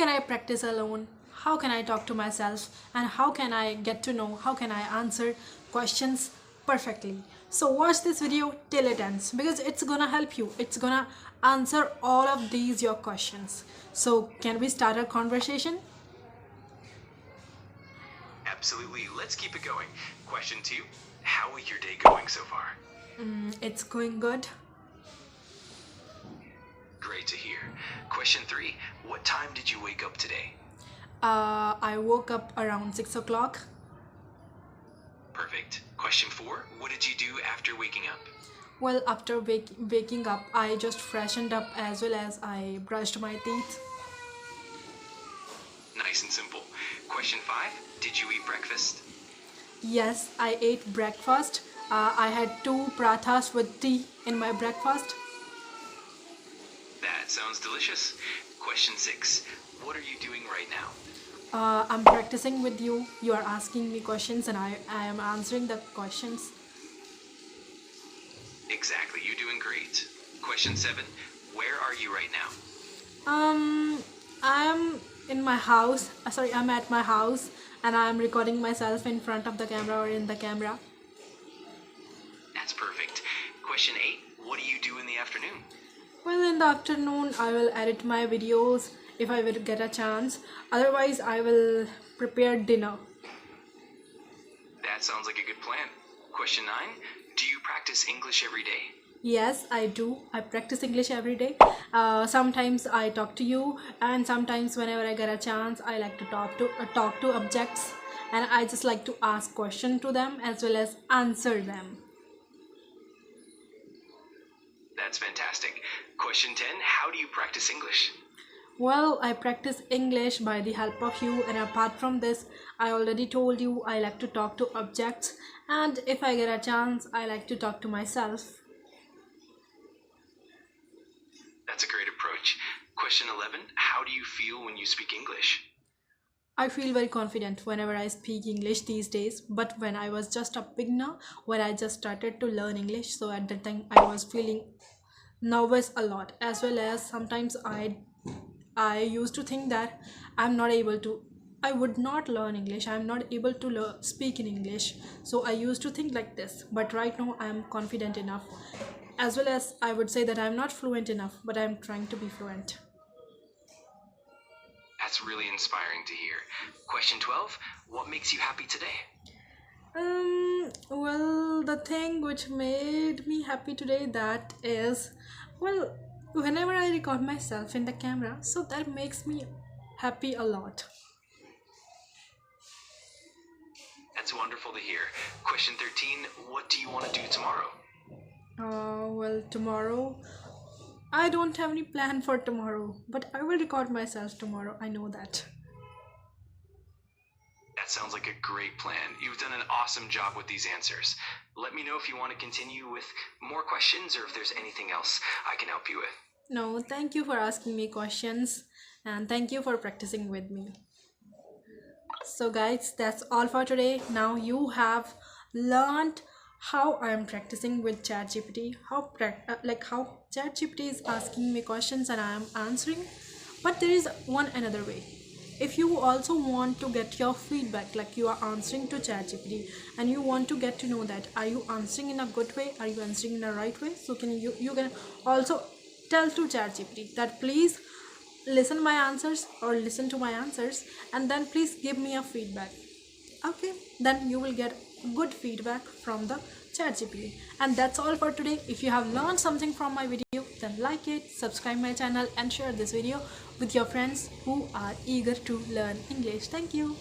can I practice alone? How can I talk to myself? And how can I get to know? How can I answer questions perfectly? So watch this video till it ends because it's gonna help you. It's gonna answer all of these your questions. So can we start our conversation? Absolutely. Let's keep it going. Question 2. How is your day going so far? It's going good. Great to hear. Question 3. What time did you wake up today? I woke up around 6 o'clock. Perfect. Question 4. What did you do after waking up? Well, after waking up, I just freshened up as well as I brushed my teeth. Nice and simple. Question 5. Did you eat breakfast? Yes, I ate breakfast. I had 2 prathas with tea in my breakfast. That sounds delicious. Question 6. What are you doing right now? I'm practicing with you. You are asking me questions and I am answering the questions. Exactly. You're doing great. Question 7. Where are you right now? I'm in my house. I'm at my house and I'm recording myself in front of the camera or in the camera. That's perfect. Question 8. What do you do in the afternoon? Well, in the afternoon, I will edit my videos if I will get a chance. Otherwise, I will prepare dinner. That sounds like a good plan. Question 9. Do you practice English every day? Yes, I do. I practice English every day. Sometimes I talk to you, and sometimes whenever I get a chance, I like to talk to objects, and I just like to ask questions to them as well as answer them. That's fantastic. Question 10. How do you practice English? Well, I practice English by the help of you, and apart from this, I already told you I like to talk to objects, and if I get a chance, I like to talk to myself. That's a great approach. Question 11. How do you feel when you speak English? I feel very confident whenever I speak English these days, but when I was just a beginner, when I just started to learn English, so at that time I was feeling nervous a lot, as well as sometimes I used to think that I would not learn English, I'm not able to speak in English. So I used to think like this, but right now I am confident enough, as well as I would say that I'm not fluent enough, but I'm trying to be fluent. That's really inspiring to hear. Question 12. What makes you happy today? Well, the thing which made me happy today, that is, well, whenever I record myself in the camera, so that makes me happy a lot. That's wonderful to hear. Question 13. What do you want to do tomorrow? Well, tomorrow, I don't have any plan for tomorrow, but I will record myself tomorrow. I know that. That sounds like a great plan. You've done an awesome job with these answers. Let me know if you want to continue with more questions or if there's anything else I can help you with. No, thank you for asking me questions and thank you for practicing with me. So guys, that's all for today. Now you have learned how I am practicing with ChatGPT, how ChatGPT is asking me questions and I am answering. But there is one another way. If you also want to get your feedback, like you are answering to ChatGPT and you want to get to know that are you answering in a good way, are you answering in a right way, so you can also tell to ChatGPT that please listen to my answers and then please give me a feedback. Okay, then you will get good feedback from the ChatGPT. And that's all for today. If you have learned something from my video, then like it, subscribe my channel and share this video with your friends who are eager to learn English. Thank you.